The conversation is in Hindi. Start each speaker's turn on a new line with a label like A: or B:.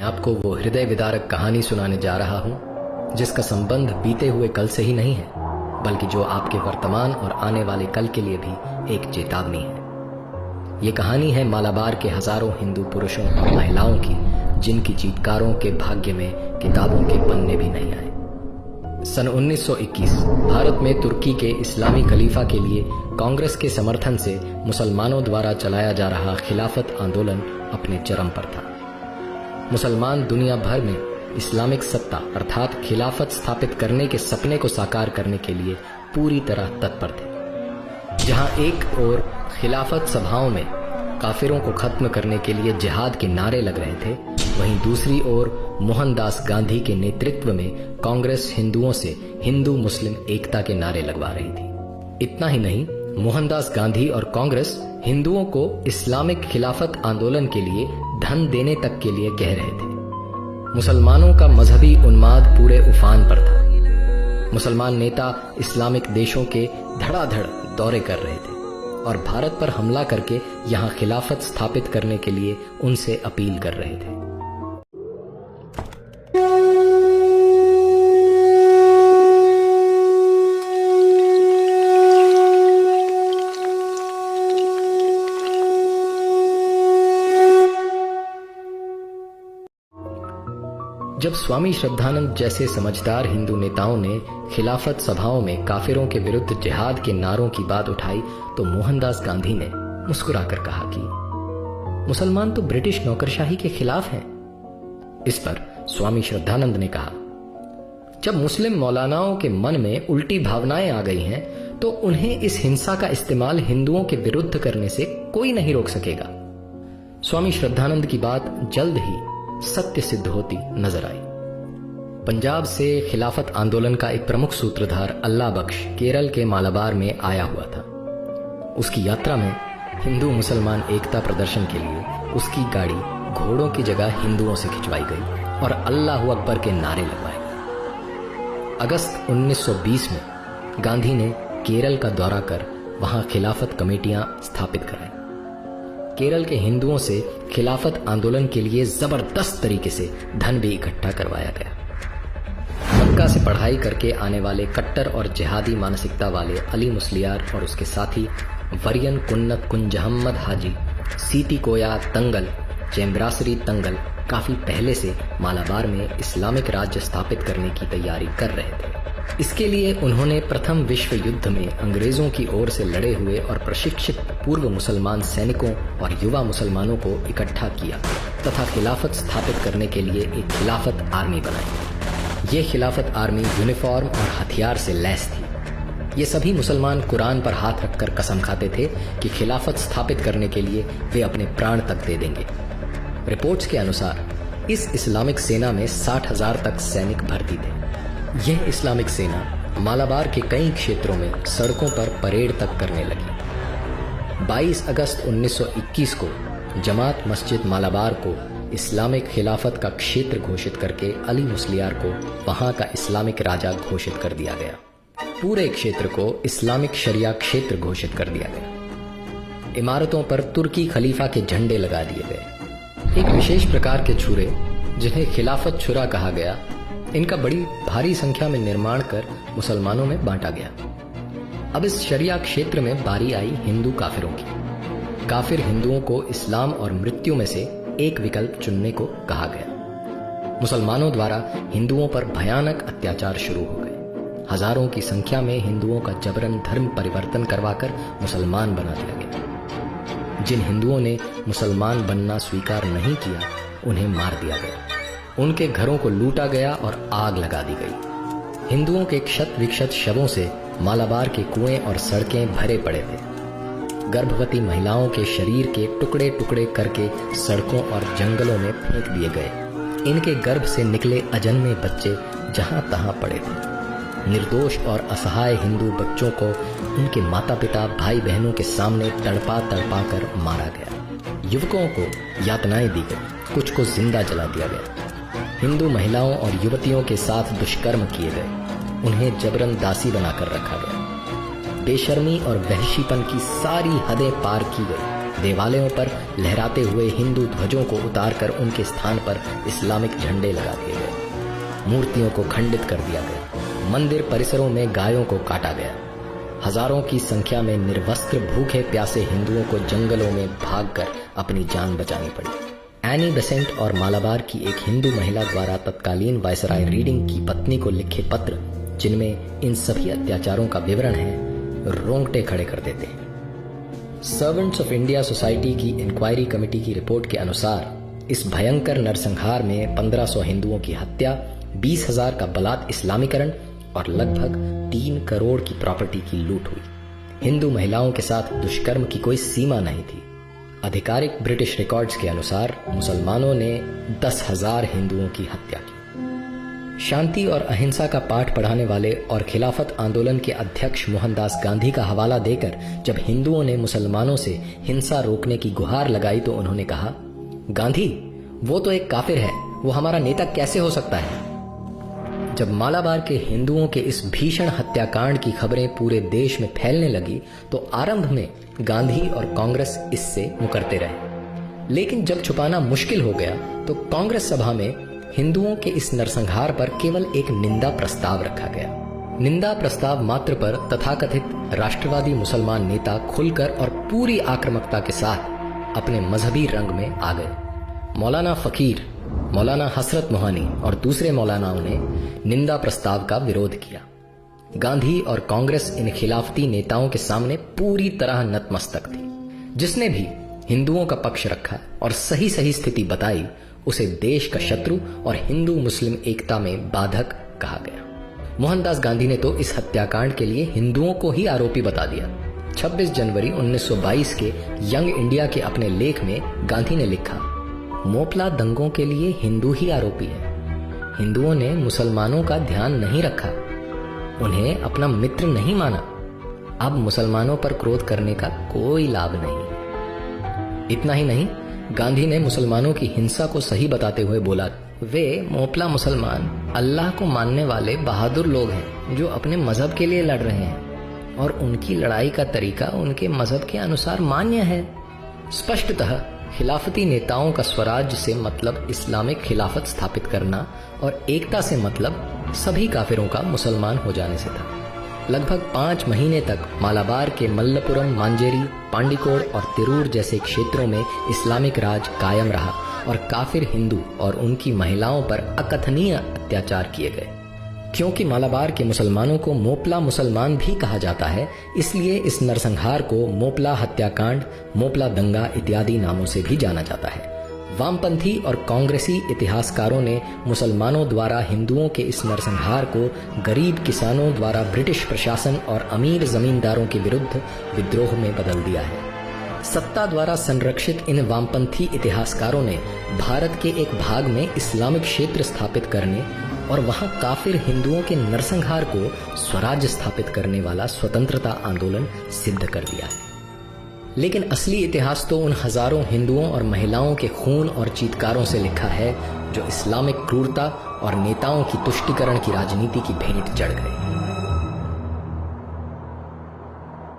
A: आपको वो हृदय विदारक कहानी सुनाने जा रहा हूं जिसका संबंध बीते हुए कल से ही नहीं है, बल्कि जो आपके वर्तमान और आने वाले कल के लिए भी एक चेतावनी है। ये कहानी है मालाबार के हजारों हिंदू पुरुषों और महिलाओं की, जिनकी चीतकारों के भाग्य में किताबों के पन्ने भी नहीं आए। सन 1921 भारत में तुर्की के इस्लामी खलीफा के लिए कांग्रेस के समर्थन से मुसलमानों द्वारा चलाया जा रहा खिलाफत आंदोलन अपने चरम पर था। मुसलमान दुनिया भर में इस्लामिक सत्ता अर्थात खिलाफत स्थापित करने के सपने को साकार करने के लिए पूरी तरह तत्पर थे। जहां एक ओर खिलाफत सभाओं में काफिरों को खत्म करने के लिए जिहाद के नारे लग रहे थे, वहीं दूसरी ओर मोहनदास गांधी के नेतृत्व में कांग्रेस हिंदुओं से हिंदू मुस्लिम एकता के नारे लगवा रही थी। इतना ही नहीं, मोहनदास गांधी और कांग्रेस हिंदुओं को इस्लामिक खिलाफत आंदोलन के लिए धन देने तक के लिए कह रहे थे। मुसलमानों का मजहबी उन्माद पूरे उफान पर था। मुसलमान नेता इस्लामिक देशों के धड़ाधड़ दौरे कर रहे थे और भारत पर हमला करके यहां खिलाफत स्थापित करने के लिए उनसे अपील कर रहे थे। जब स्वामी श्रद्धानंद जैसे समझदार हिंदू नेताओं ने खिलाफत सभाओं में काफिरों के विरुद्ध जिहाद के नारों की बात उठाई, तो मोहनदास गांधी ने मुस्कुराकर कहा कि मुसलमान तो ब्रिटिश नौकरशाही के खिलाफ हैं। इस पर स्वामी श्रद्धानंद ने कहा, जब मुस्लिम मौलानाओं के मन में उल्टी भावनाएं आ गई हैं, तो उन्हें इस हिंसा का इस्तेमाल हिंदुओं के विरुद्ध करने से कोई नहीं रोक सकेगा। स्वामी श्रद्धानंद की बात जल्द ही सत्य सिद्ध होती नजर आई। पंजाब से खिलाफत आंदोलन का एक प्रमुख सूत्रधार अल्लाह बख्श केरल के मालाबार में आया हुआ था। उसकी यात्रा में हिंदू मुसलमान एकता प्रदर्शन के लिए उसकी गाड़ी घोड़ों की जगह हिंदुओं से खिंचवाई गई और अल्लाह अकबर के नारे लगवाए गए। अगस्त 1920 में गांधी ने केरल का दौरा कर वहां खिलाफत कमेटियां स्थापित कराई। केरल के हिंदुओं से खिलाफत आंदोलन के लिए जबरदस्त तरीके से धन भी इकट्ठा करवाया गया। मक्का से पढ़ाई करके आने वाले कट्टर और जिहादी मानसिकता वाले अली मुस्लियार और उसके साथी वरियन कुन्नत कुंजहम्मद हाजी, सीती कोया तंगल, चेम्ब्रासरी तंगल काफी पहले से मालाबार में इस्लामिक राज्य स्थापित करने की तैयारी कर रहे थे। इसके लिए उन्होंने प्रथम विश्व युद्ध में अंग्रेजों की ओर से लड़े हुए और प्रशिक्षित पूर्व मुसलमान सैनिकों और युवा मुसलमानों को इकट्ठा किया तथा खिलाफत स्थापित करने के लिए एक खिलाफत आर्मी बनाई। ये खिलाफत आर्मी यूनिफॉर्म और हथियार से लैस थी। ये सभी मुसलमान कुरान पर हाथ रखकर कसम खाते थे कि खिलाफत स्थापित करने के लिए वे अपने प्राण तक दे देंगे। रिपोर्ट्स के अनुसार इस इस्लामिक सेना में 60,000 तक सैनिक भर्ती थे। यह इस्लामिक सेना मालाबार के कई क्षेत्रों में सड़कों पर परेड तक करने लगी। 22 अगस्त 1921 को जमात मस्जिद मालाबार को इस्लामिक खिलाफत का क्षेत्र घोषित करके अली मुस्लियार को वहां का इस्लामिक राजा घोषित कर दिया गया। पूरे क्षेत्र को इस्लामिक शरिया क्षेत्र घोषित कर दिया गया। इमारतों पर तुर्की खलीफा के झंडे लगा दिए गए। एक विशेष प्रकार के छुरे, जिन्हें खिलाफत छुरा कहा गया, इनका बड़ी भारी संख्या में निर्माण कर मुसलमानों में बांटा गया। अब इस शरिया क्षेत्र में बारी आई हिंदू काफिरों की। काफिर हिंदुओं को इस्लाम और मृत्यु में से एक विकल्प चुनने को कहा गया। मुसलमानों द्वारा हिंदुओं पर भयानक अत्याचार शुरू हो गए। हजारों की संख्या में हिंदुओं का जबरन धर्म परिवर्तन करवाकर मुसलमान बना दिया गया। जिन हिंदुओं ने मुसलमान बनना स्वीकार नहीं किया, उन्हें मार दिया गया। उनके घरों को लूटा गया और आग लगा दी गई। हिंदुओं के क्षत विक्षत शवों से मालाबार के कुएं और सड़कें भरे पड़े थे। गर्भवती महिलाओं के शरीर के टुकड़े टुकड़े करके सड़कों और जंगलों में फेंक दिए गए। इनके गर्भ से निकले अजन्मे बच्चे जहां तहां पड़े थे। निर्दोष और असहाय हिंदू बच्चों को उनके माता पिता भाई बहनों के सामने तड़पा तड़पा कर मारा गया। युवकों को यातनाएं दी गई, कुछ को जिंदा जला दिया गया। हिंदू महिलाओं और युवतियों के साथ दुष्कर्म किए गए। उन्हें जबरन दासी बनाकर रखा गया। बेशर्मी और वहशीपन की सारी हदें पार की गई। देवालयों पर लहराते हुए हिंदू ध्वजों को उतारकर उनके स्थान पर इस्लामिक झंडे लगा दिए गए। मूर्तियों को खंडित कर दिया गया। मंदिर परिसरों में गायों को काटा गया। हजारों की संख्या में निर्वस्त्र भूखे प्यासे हिंदुओं को जंगलों में भागकर अपनी जान बचानी पड़ी। एनी बेसेंट और मालाबार की एक हिंदू महिला द्वारा तत्कालीन वायसराय रीडिंग की पत्नी को लिखे पत्र, जिनमें इन सभी अत्याचारों का विवरण है, रोंगटे खड़े कर देते हैं। सर्वेंट्स ऑफ इंडिया सोसाइटी की इंक्वायरी कमेटी की रिपोर्ट के अनुसार इस भयंकर नरसंहार में 1500 हिंदुओं की हत्या, 20,000 का बलात् इस्लामीकरण और लगभग 3 करोड़ की प्रॉपर्टी की लूट हुई। हिंदू महिलाओं के साथ दुष्कर्म की कोई सीमा नहीं थी। आधिकारिक ब्रिटिश रिकॉर्ड्स के अनुसार मुसलमानों ने 10,000 हिंदुओं की हत्या की। शांति और अहिंसा का पाठ पढ़ाने वाले और खिलाफत आंदोलन के अध्यक्ष मोहनदास गांधी का हवाला देकर जब हिंदुओं ने मुसलमानों से हिंसा रोकने की गुहार लगाई तो उन्होंने कहा, गांधी, वो तो एक काफिर है, वो हमारा नेता कैसे हो सकता है। जब मालाबार के हिंदुओं के इस भीषण हत्याकांड की खबरें पूरे देश में फैलने लगी तो आरंभ में गांधी और कांग्रेस इससे मुकरते रहे, लेकिन जब छुपाना मुश्किल हो गया तो कांग्रेस सभा में हिंदुओं के इस नरसंहार पर केवल एक निंदा प्रस्ताव रखा गया। निंदा प्रस्ताव मात्र पर तथाकथित राष्ट्रवादी मुसलमान नेता खुलकर और पूरी आक्रामकता के साथ अपने मजहबी रंग में आ गए। मौलाना फकीर, मौलाना हसरत मोहानी और दूसरे मौलानाओं ने निंदा प्रस्ताव का विरोध किया। गांधी और कांग्रेस इन खिलाफती नेताओं के सामने पूरी तरह नतमस्तक थी। जिसने भी हिंदुओं का पक्ष रखा और सही सही स्थिति बताई, उसे देश का शत्रु और हिंदू मुस्लिम एकता में बाधक कहा गया। मोहनदास गांधी ने तो इस हत्याकांड के लिए हिंदुओं को ही आरोपी बता दिया। 26 जनवरी 1922 के यंग इंडिया के अपने लेख में गांधी ने लिखा, मोपला दंगों के लिए हिंदू ही आरोपी है। हिंदुओं ने मुसलमानों का ध्यान नहीं रखा, उन्हें अपना मित्र नहीं माना। अब मुसलमानों पर क्रोध करने का कोई लाभ नहीं। इतना ही नहीं, गांधी ने मुसलमानों की हिंसा को सही बताते हुए बोला, वे मोपला मुसलमान अल्लाह को मानने वाले बहादुर लोग हैं जो अपने मजहब के लिए लड़ रहे हैं और उनकी लड़ाई का तरीका उनके मजहब के अनुसार मान्य है। स्पष्टतः खिलाफती नेताओं का स्वराज से मतलब इस्लामिक खिलाफत स्थापित करना और एकता से मतलब सभी काफिरों का मुसलमान हो जाने से था। लगभग 5 महीने तक मालाबार के मल्लपुरम, मांजेरी, पांडिकोड और तिरूर जैसे क्षेत्रों में इस्लामिक राज कायम रहा और काफिर हिंदू और उनकी महिलाओं पर अकथनीय अत्याचार किए गए। क्योंकि मालाबार के मुसलमानों को मोपला मुसलमान भी कहा जाता है, इसलिए इस नरसंहार को मोपला हत्याकांड, मोपला दंगा इत्यादि नामों से भी जाना जाता है। वामपंथी और कांग्रेसी इतिहासकारों ने मुसलमानों द्वारा हिंदुओं के इस नरसंहार को गरीब किसानों द्वारा ब्रिटिश प्रशासन और अमीर जमींदारों के विरुद्ध विद्रोह में बदल दिया है। सत्ता द्वारा संरक्षित इन वामपंथी इतिहासकारों ने भारत के एक भाग में इस्लामिक क्षेत्र स्थापित करने और वहां काफिर हिंदुओं के नरसंहार को स्वराज्य स्थापित करने वाला स्वतंत्रता आंदोलन सिद्ध कर दिया है। लेकिन असली इतिहास तो उन हजारों हिंदुओं और महिलाओं के खून और चीत्कारों से लिखा है जो इस्लामिक क्रूरता और नेताओं की तुष्टीकरण की राजनीति की भेंट चढ़ गए।